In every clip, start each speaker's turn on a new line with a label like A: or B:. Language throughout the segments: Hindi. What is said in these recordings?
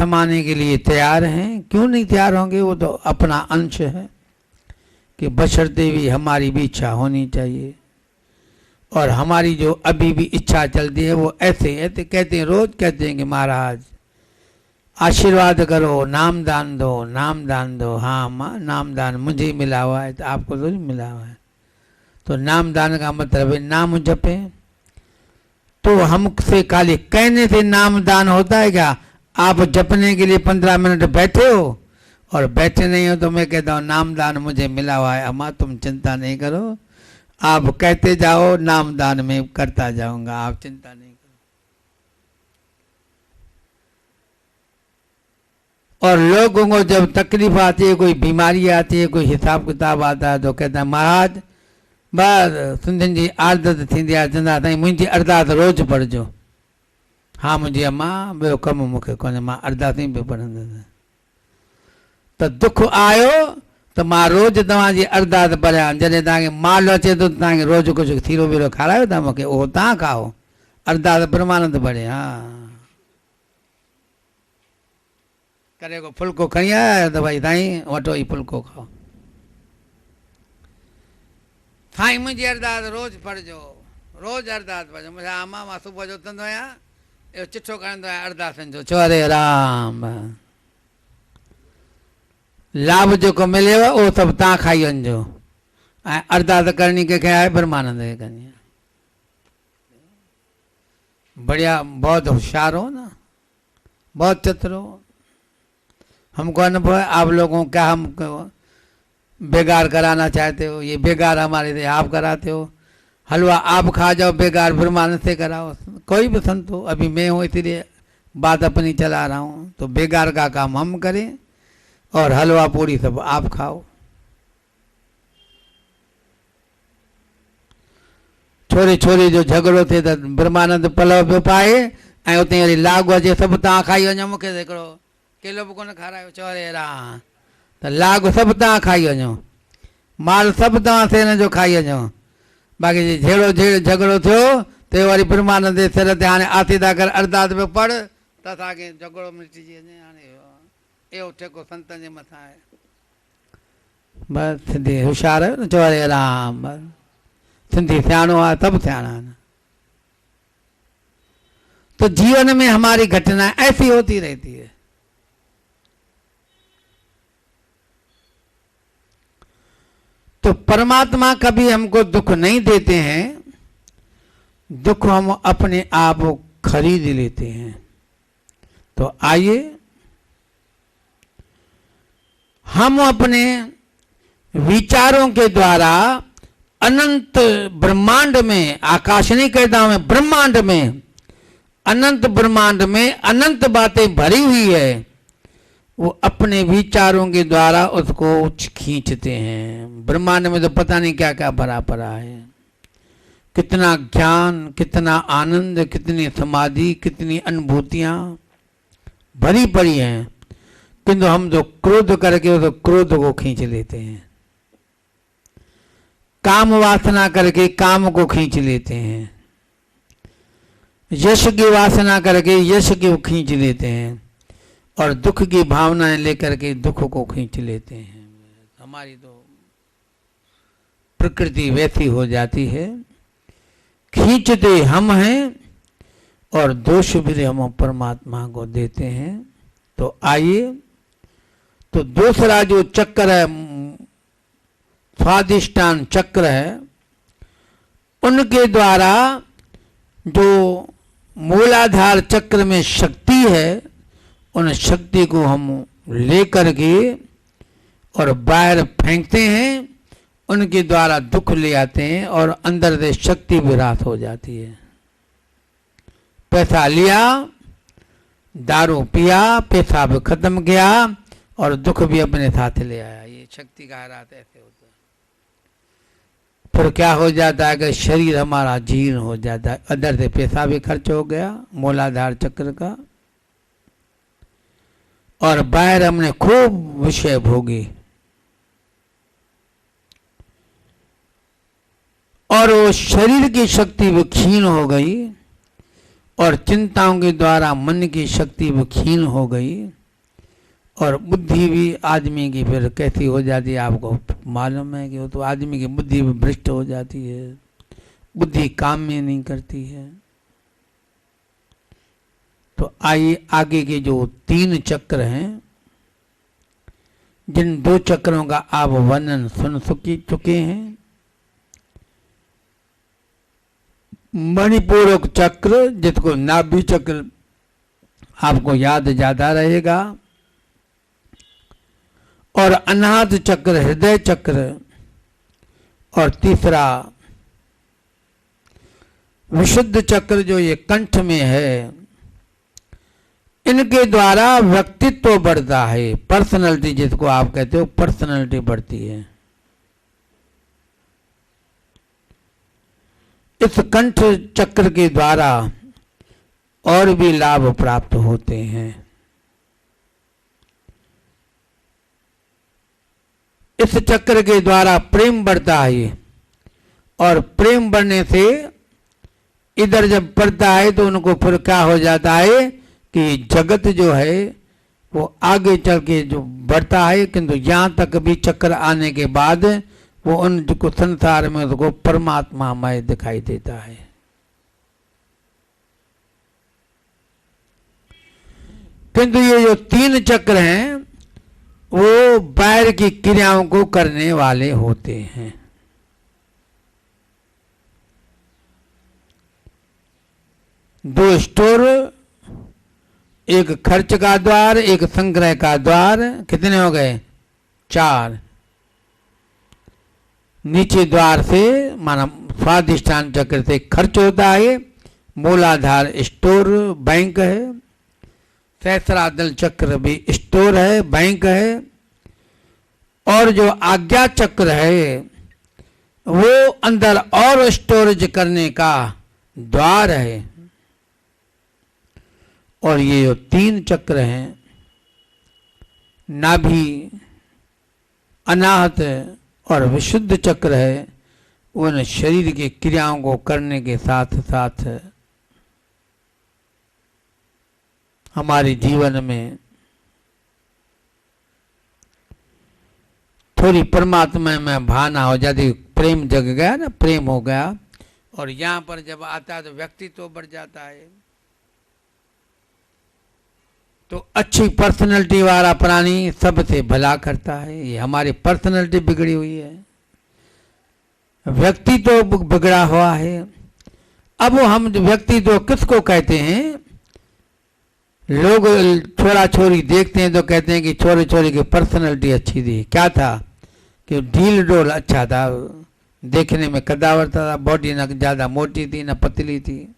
A: समाने के लिए तैयार हैं। क्यों नहीं तैयार होंगे? वो तो अपना अंश है कि बशर्ते भी हमारी भी इच्छा होनी चाहिए। और हमारी जो अभी भी इच्छा चलती है वो ऐसे ऐसे कहते हैं, रोज कहते हैं कि महाराज आशीर्वाद करो, नाम दान दो, नाम दान दो। हाँ माँ, नाम दान मुझे मिला हुआ है, तो आपको तो नहीं मिला हुआ है। तो नाम दान का मतलब है नाम जपें। तो हमसे खाली कहने से नाम दान होता है क्या? आप जपने के लिए 15 मिनट बैठे हो और बैठे नहीं हो तो मैं कहता हूँ नाम दान मुझे मिला हुआ है, अम्मा तुम चिंता नहीं करो, आप कहते जाओ, नाम दान में करता जाऊंगा, आप चिंता नहीं करो। और लोगों को जब तकलीफ आती है, कोई बीमारी आती है, कोई हिसाब किताब आता है, तो कहता है महाराज बस सुंदर जी आदत थी चंदा ताईं मुझी अरदास रोज पढ़जो। हाँ मुझे अम्मा ॿियो कमु मूंखे कोन्हे, मां अरदास ई पियो पढ़ंदुसि। तो दुख आयो तो मां रोज तव्हांजी अरदास पढ़ियां। जॾहिं तव्हांखे माल अचे थो तव्हांखे रोज कुझु खीरो वीरो खारायो था मूंखे, उहो तव्हां खाओ, अरदास परमानंद पढ़े। हाँ करे को फुल्को खणी आया तो भाई साईं वठो ही फुल्को खाओ। साईं मुंहिंजी अरदास रोज पढ़जो, रोज अरदास पढ़जो। मुंहिंजा अम्मा मां सुबुह जो उथंदो आहियां, इहो चिठो खणंदो आहियां अरदासनि जो, चओ हरे राम। लाभ जेको मिलेव उहो सभु तव्हां खाई वञिजो, ऐं अरदास करणी कंहिंखे आहे? ब्रह्मानंद खे करणी आहे। बढ़िया, बहुत होशियार हो ना, बहुत चतुर हो। हमको अनुभव है, आप लोगों क्या हम बेगार कराना चाहते हो, ये बेगार हमारे से आप कराते हो। हलवा आप खा जाओ, बेगार ब्रह्मानंद से कराओ। कोई भी संत हो, अभी मैं हूँ इसलिए बात अपनी चला रहा हूँ। तो बेगार का काम हम करें और हलवा पूरी सब आप खाओ। छोरी छोरी जो झगड़ो थे तो ब्रह्मानंद पलव पियो पाए ऐं उते वरी लाग अचे, सभु तव्हां खाई वञो, मूंखे हिकिड़ो किलो बि कोन खारायो। चओ रे राम, त लाग सभु तव्हां खाई वञो, माल सभु तव्हां सेन जो खाई वञो। बाक़ी जहिड़ो जहिड़ो झगड़ो थियो ते वरी ब्रह्मानंद जे सिर ते हाणे आसीदा कर अरदास पियो पढ़ त असांखे झगड़ो मिटिजी वञे। हाणे इहो ठेको संतनि जे मथां आहे। बसि सिंधी होशियारु आहियो न, चओ हरे राम। सिंधी सियाणो आहे, सभु सियाणा आहिनि। तो जीवन में हमारी घटनाएं ऐसी होती रहती है। तो परमात्मा कभी हमको दुख नहीं देते हैं, दुख हम अपने आप खरीद लेते हैं। तो आइए हम अपने विचारों के द्वारा अनंत ब्रह्मांड में, आकाश नहीं कहता हूं मैं, ब्रह्मांड में, अनंत ब्रह्मांड में अनंत बातें भरी हुई है, वो अपने विचारों के द्वारा उसको खींचते हैं। ब्रह्मांड में तो पता नहीं क्या क्या भरा पड़ा है, कितना ज्ञान, कितना आनंद, कितनी समाधि, कितनी अनुभूतियां भरी पड़ी हैं। किंतु हम जो क्रोध करके उस क्रोध को खींच लेते हैं, काम वासना करके काम को खींच लेते हैं, यश की वासना करके यश को खींच लेते हैं, और दुख की भावनाएं लेकर के दुख को खींच लेते हैं। हमारी तो प्रकृति वैसी हो जाती है, खींचते हम हैं और दोष भी हम परमात्मा को देते हैं। तो आइए, तो दूसरा जो चक्र है, स्वादिष्टान चक्र है, उनके द्वारा जो मूलाधार चक्र में शक्ति है, उन शक्ति को हम लेकर के और बाहर फेंकते हैं, उनके द्वारा दुख ले आते हैं और अंदर से शक्ति विराट हो जाती है। पैसा लिया, दारू पिया, पैसा भी खत्म किया और दुख भी अपने साथ ले आया। ये शक्ति का हालात ऐसे होता है। फिर क्या हो जाता है कि शरीर हमारा जीर्ण हो जाता है, अंदर से पैसा भी खर्च हो गया मूलाधार चक्र का, और बाहर हमने खूब विषय भोगी, और वो शरीर की शक्ति भी क्षीण हो गई और चिंताओं के द्वारा मन की शक्ति वो क्षीण हो गई और बुद्धि भी आदमी की फिर कैसी हो जाती है आपको मालूम है कि वो तो आदमी की बुद्धि भी भ्रष्ट हो जाती है, बुद्धि काम में नहीं करती है। तो आइए आगे के जो 3 चक्र हैं, जिन 2 चक्रों का आप वर्णन सुन चुके हैं, मणिपूरक चक्र जिसको नाभि चक्र आपको याद ज्यादा रहेगा, और अनाहत चक्र हृदय चक्र, और तीसरा विशुद्ध चक्र जो ये कंठ में है। इनके द्वारा व्यक्तित्व बढ़ता है, पर्सनैलिटी जिसको आप कहते हो, पर्सनैलिटी बढ़ती है। इस कंठ चक्र के द्वारा और भी लाभ प्राप्त होते हैं। इस चक्र के द्वारा प्रेम बढ़ता है, और प्रेम बढ़ने से इधर जब बढ़ता है तो उनको फिर क्या हो जाता है कि जगत जो है वो आगे चल के जो बढ़ता है, किंतु यहाँ तक भी चक्र आने के बाद वो उनको संसार में उसको परमात्मामय दिखाई देता है। किंतु ये जो 3 चक्र हैं वो बाहर की क्रियाओं को करने वाले होते हैं। दो स्टोर, एक खर्च का द्वार, एक संग्रह का द्वार, कितने हो गए? 4। नीचे द्वार से माना स्वाधिष्ठान चक्र से खर्च होता है, मूलाधार स्टोर बैंक है, सहस्रादल चक्र भी स्टोर है बैंक है, और जो आज्ञा चक्र है वो अंदर और स्टोरेज करने का द्वार है। और ये जो 3 चक्र हैं, नाभि, अनाहत और विशुद्ध चक्र है, उन शरीर की क्रियाओं को करने के साथ साथ हमारे जीवन में थोड़ी परमात्मा में भावना हो जाती, प्रेम जग गया ना, प्रेम हो गया, और यहाँ पर जब आता है तो व्यक्तित्व बढ़ जाता है। तो अच्छी पर्सनैलिटी वाला प्राणी सबसे भला करता है। ये हमारी पर्सनैलिटी बिगड़ी हुई है, व्यक्तित्व बिगड़ा हुआ है। अब हम व्यक्तित्व किसको कहते हैं? लोग छोरा छोरी देखते हैं तो कहते हैं कि छोरे छोरी की पर्सनैलिटी अच्छी थी। क्या था कि ढील डोल अच्छा था, देखने में कदावर था, बॉडी न ज्यादा मोटी थी न पतली थी,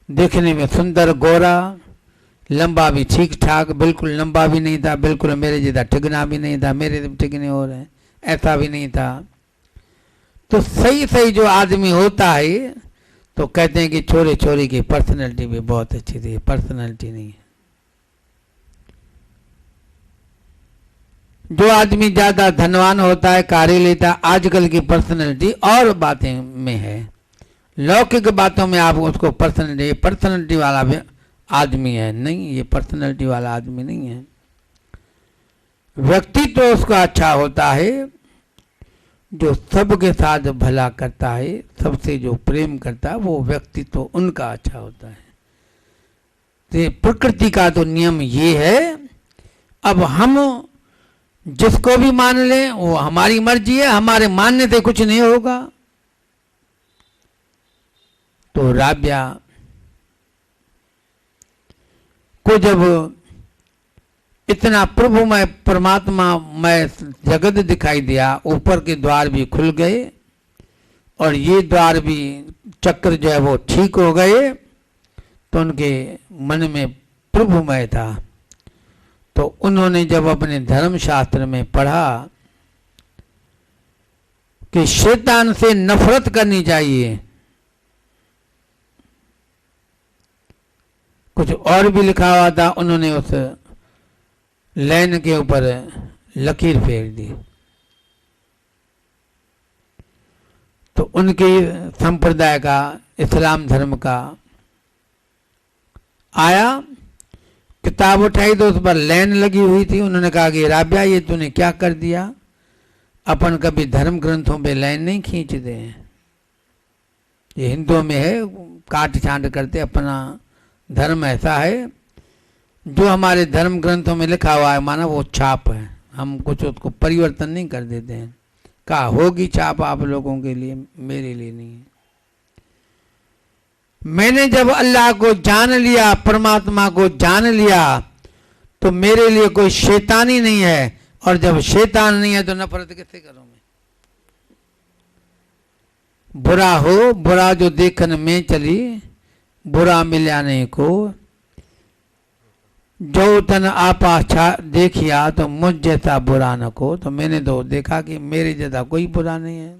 A: देखने में सुंदर, गोरा, लंबा भी ठीक ठाक, बिल्कुल लंबा भी नहीं था, बिल्कुल मेरे जैसा ठिगना भी नहीं था, मेरे ठिगने हो रहे ऐसा भी नहीं था। तो सही सही जो आदमी होता है तो कहते हैं कि छोरे छोरी की पर्सनैलिटी भी बहुत अच्छी थी। पर्सनैलिटी नहीं है। जो आदमी ज्यादा धनवान होता है, कार्य लेता है, आजकल की पर्सनैलिटी और बातें में है, लौकिक बातों में आप उसको पर्सनैलिटी वाला भी आदमी है, नहीं, ये पर्सनैलिटी वाला आदमी नहीं है। व्यक्तित्व तो उसका अच्छा होता है जो सबके साथ भला करता है, सबसे जो प्रेम करता है, वो व्यक्तित्व तो उनका अच्छा होता है। तो प्रकृति का तो नियम ये है। अब हम जिसको भी मान लें वो हमारी मर्जी है, हमारे मानने से कुछ नहीं होगा। तो राब्या को जब इतना प्रभुमय परमात्मामय जगत दिखाई दिया, ऊपर के द्वार भी खुल गए और ये द्वार भी चक्र जो है वो ठीक हो गए, तो उनके मन में प्रभुमय था। तो उन्होंने जब अपने धर्मशास्त्र में पढ़ा कि शैतान से नफरत करनी चाहिए, कुछ और भी लिखा हुआ था, उन्होंने उस लाइन के ऊपर लकीर फेर दी। तो उनके संप्रदाय का, इस्लाम धर्म का आया, किताब उठाई तो उस पर लाइन लगी हुई थी। उन्होंने कहा कि राबिया ये तूने क्या कर दिया, अपन कभी धर्म ग्रंथों पे लाइन नहीं खींचते हैं, ये हिंदुओं में है, काट छांट करते, अपना धर्म ऐसा है, जो हमारे धर्म ग्रंथों में लिखा हुआ है माना वो छाप है, हम कुछ उसको परिवर्तन नहीं कर देते हैं। कहा होगी छाप आप लोगों के लिए, मेरे लिए नहीं है। मैंने जब अल्लाह को जान लिया, परमात्मा को जान लिया, तो मेरे लिए कोई शैतान ही नहीं है, और जब शैतान नहीं है तो नफरत कैसे करूं मैं। बुरा हो, बुरा जो देखन में चली, बुरा मिल्या नहीं को, जो तन आपा देखिया तो मुझ जैसा बुरा न को। तो मैंने तो देखा कि मेरे जैसा कोई बुरा नहीं है,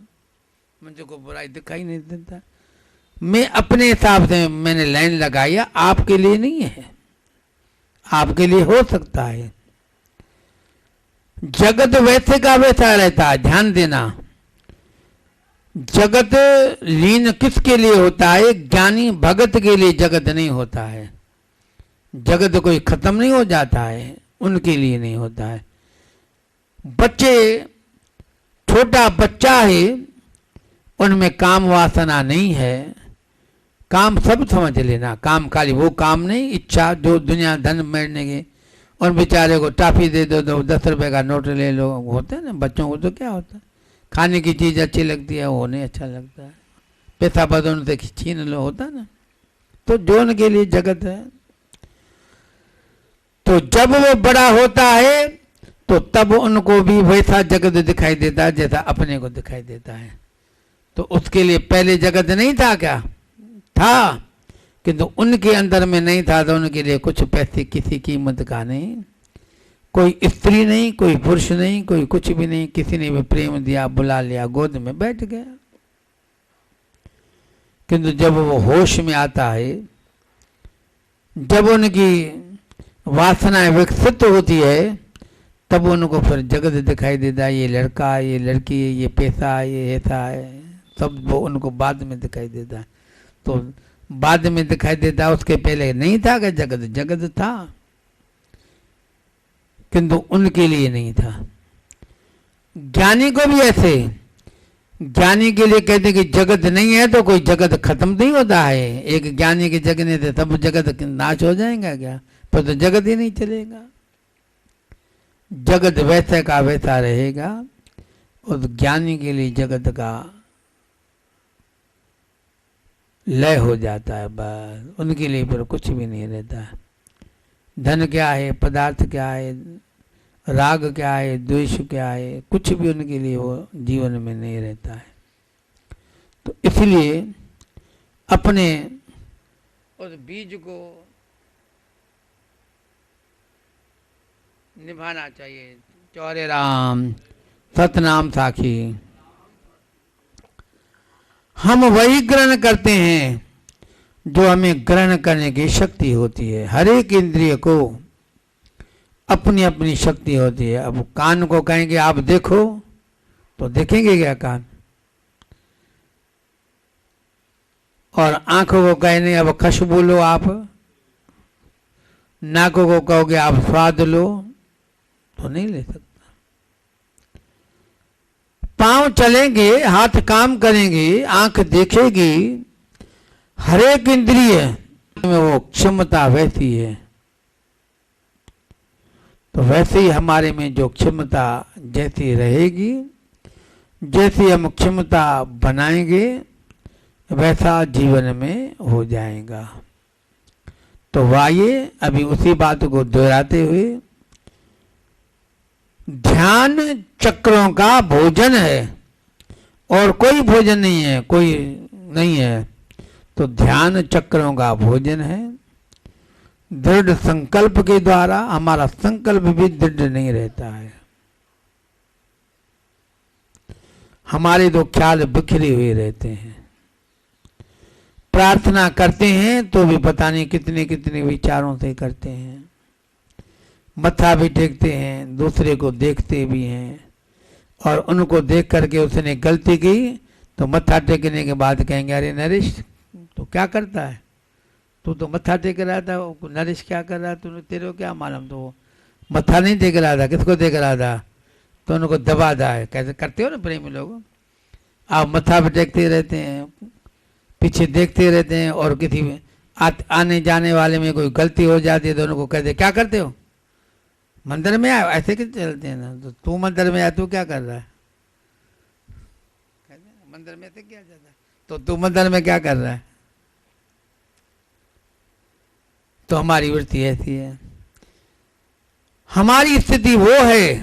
A: मुझे को बुराई दिखाई नहीं देता। मैं अपने हिसाब से मैंने लाइन लगाई, आपके लिए नहीं है, आपके लिए हो सकता है। जगत वैसे का वैसा रहता है, ध्यान देना। जगत लीन किसके लिए होता है? ज्ञानी भगत के लिए जगत नहीं होता है। जगत कोई खत्म नहीं हो जाता है, उनके लिए नहीं होता है। बच्चे, छोटा बच्चा है, उनमें काम वासना नहीं है, काम सब समझ लेना, काम खाली वो काम नहीं, इच्छा जो दुनिया धन मिलने के, और बेचारे को टॉफी दे दो तो 10 रुपए का नोट ले लो, होता है ना बच्चों को। तो क्या होता है, खाने की चीज़ अच्छी लगती है, वो नहीं अच्छा लगता है, पैसा बदन से छीन लो, होता है ना। तो जो उनके लिए जगत है, तो जब वो बड़ा होता है तो तब उनको भी वैसा जगत दिखाई देता है जैसा अपने को दिखाई देता है। तो उसके लिए पहले जगत नहीं था क्या? था, किंतु उनके अंदर में नहीं था, तो उनके लिए कुछ पैसे किसी कीमत का नहीं, कोई स्त्री नहीं, कोई पुरुष नहीं, कोई कुछ भी नहीं। किसी ने भी प्रेम दिया, बुला लिया, गोद में बैठ गया। किंतु जब वो होश में आता है, जब उनकी वासनाएं विकसित होती है, तब उनको फिर जगत दिखाई देता है, ये लड़का है, ये लड़की है, ये पैसा है, ये ऐसा है, सब वो उनको बाद में दिखाई देता है। तो बाद में दिखाई देता है, उसके पहले नहीं था कि जगत, जगत था, किंतु उनके लिए नहीं था। ज्ञानी को भी ऐसे, ज्ञानी के लिए कहते हैं कि जगत नहीं है तो कोई जगत खत्म नहीं होता है। एक ज्ञानी के जगने से सब जगत नाश हो जाएगा क्या? पर तो जगत ही नहीं चलेगा, जगत वैसे का वैसा रहेगा। और ज्ञानी के लिए जगत का लय हो जाता है, बस उनके लिए फिर कुछ भी नहीं रहता है। धन क्या है, पदार्थ क्या है, राग क्या है, द्वेष क्या है, कुछ भी उनके लिए वो जीवन में नहीं रहता है। तो इसलिए अपने उस बीज को निभाना चाहिए। चौरे राम सतनाम साखी, हम वही ग्रहण करते हैं जो हमें ग्रहण करने की शक्ति होती है। हर एक इंद्रिय को अपनी अपनी शक्ति होती है। अब कान को कहेंगे आप देखो, तो देखेंगे क्या कान? और आंखों को कहेंगे अब खुशबू लो आप, नाकों को कहोगे आप स्वाद लो, तो नहीं ले सकता। पांव चलेंगे, हाथ काम करेंगे, आंख देखेगी, हर एक इंद्रिय में वो क्षमता वैसी है। तो वैसे ही हमारे में जो क्षमता जैसी रहेगी, जैसी हम क्षमता बनाएंगे, वैसा जीवन में हो जाएगा। तो आइए अभी उसी बात को दोहराते हुए, ध्यान चक्रों का भोजन है और कोई भोजन नहीं है, कोई नहीं है। तो ध्यान चक्रों का भोजन है। दृढ़ संकल्प के द्वारा हमारा संकल्प भी दृढ़ नहीं रहता है, हमारे तो ख्याल बिखरे हुए रहते हैं। प्रार्थना करते हैं तो भी पता नहीं कितने कितने विचारों से करते हैं, मत्था भी टेकते हैं, दूसरे को देखते भी हैं, और उनको देख करके उसने गलती की तो मत्था टेकने के बाद कहेंगे अरे नरेश तो क्या करता है, तू तो मत्था टेक रहा था, नरेश क्या कर रहा, तूने तेरे को क्या मालूम, तो मत्था नहीं टेक रहा था, किसको देख रहा था, तो उनको दबा दा है। कैसे करते हो ना प्रेमी लोग, आप मत्था पे टेकते रहते हैं, पीछे देखते रहते हैं, और किसी आने जाने वाले में कोई गलती हो जाती है तो उनको कहते क्या करते हो, मंदिर में आए, ऐसे कैसे चलते हैं ना, तो तू मंदिर में आया, तू क्या कर रहा है, मंदिर में से क्या जाता है, तो तू मंदिर में क्या कर रहा है। तो हमारी वृत्ति ऐसी है, हमारी स्थिति वो है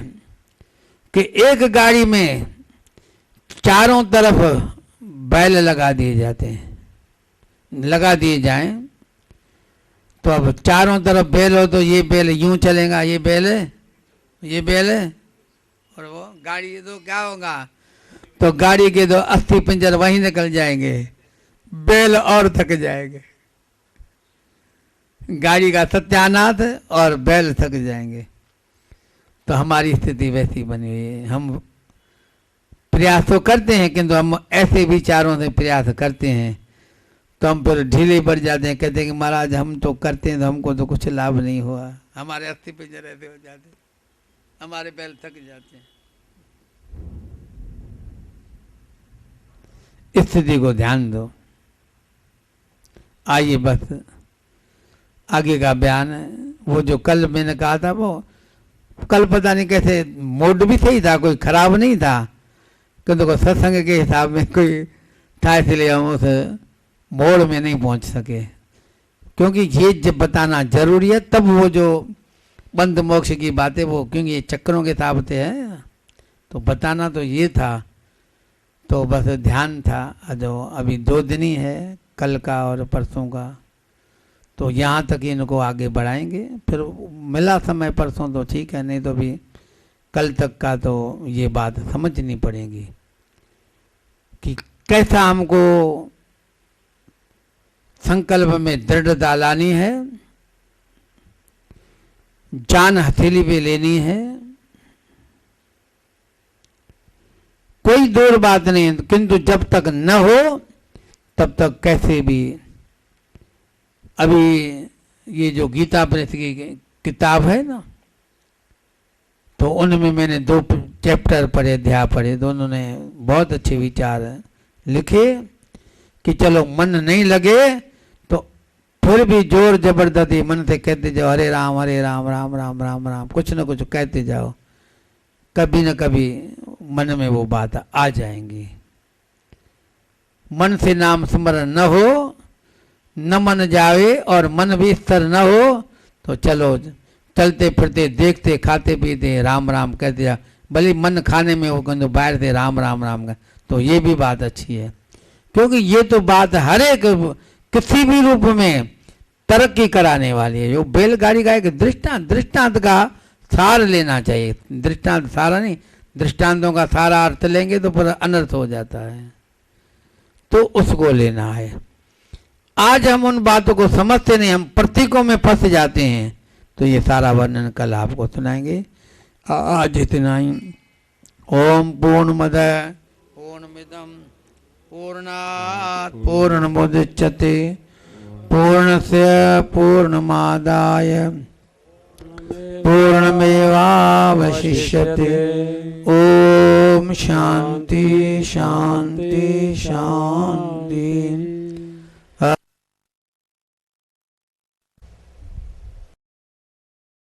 A: कि एक गाड़ी में चारों तरफ बैल लगा दिए जाते हैं, लगा दिए जाएं, तो अब चारों तरफ बैल हो तो ये बैल यूं चलेगा, ये बैल है, और वो गाड़ी तो क्या होगा, तो गाड़ी के दो अस्थि पंजर वहीं निकल जाएंगे, बैल और थक जाएंगे, गाड़ी का सत्यानाश और बैल थक जाएंगे। तो हमारी स्थिति वैसी बनी हुई है, हम प्रयास तो करते हैं किंतु हम ऐसे विचारों से प्रयास करते हैं तो हम फिर ढीले पड़ जाते हैं, कहते हैं कि महाराज हम तो करते हैं तो हमको तो कुछ लाभ नहीं हुआ, हमारे अस्थि पंजर ऐसे हो जाते, हमारे बैल थक जाते हैं। स्थिति को ध्यान दो। आइए बस आगे का बयान है, वो जो कल मैंने कहा था, वो कल पता नहीं कैसे मूड भी सही था, कोई खराब नहीं था, किंतु कोई सत्संग के हिसाब में कोई था, इसलिए हम उस मोड़ में नहीं पहुंच सके, क्योंकि ये जब बताना जरूरी है, तब वो जो बंद मोक्ष की बातें वो, क्योंकि ये चक्रों के हिसाब से है, तो बताना तो ये था, तो बस ध्यान था। जो अभी 2 दिन ही है, कल का और परसों का, तो यहाँ तक इनको आगे बढ़ाएंगे, फिर मिला समय परसों तो ठीक है, नहीं तो भी कल तक का तो ये बात समझनी पड़ेगी कि कैसा हमको संकल्प में दृढ़ता लानी है, जान हथेली पे लेनी है, कोई दूर बात नहीं, किंतु जब तक न हो तब तक कैसे भी। अभी ये जो गीता प्रेस की किताब है ना, तो उनमें मैंने 2 चैप्टर पढ़े, अध्याय पढ़े, दोनों ने बहुत अच्छे विचार लिखे कि चलो मन नहीं लगे तो फिर भी जोर जबरदस्ती मन से कहते जाओ हरे राम राम राम राम राम, कुछ न कुछ कहते जाओ, कभी न कभी मन में वो बात आ जाएंगी। मन से नाम स्मरण न हो, न मन जावे और मन भी स्थिर न हो, तो चलो चलते फिरते देखते खाते पीते राम राम कहते जा, भले मन खाने में हो किंतु बाहर से राम राम राम का, तो ये भी बात अच्छी है, क्योंकि ये तो बात हर एक किसी भी रूप में तरक्की कराने वाली है। जो बैलगाड़ी का एक दृष्टांत का सार लेना चाहिए, दृष्टांत सारा नहीं, दृष्टांतों का सारा अर्थ लेंगे तो फिर अनर्थ हो जाता है, तो उसको लेना है। आज हम उन बातों को समझते नहीं, हम प्रतीकों में फंस जाते हैं, तो ये सारा वर्णन कल आपको सुनाएंगे। आज इतना ही। ओम पूर्णमद पूर्णमिदं पूर्णात् पूर्णमुदच्यते पूर्णस्य पूर्णमादाय पूर्णमेवावशिष्यते। ओम शांति शांति शांति।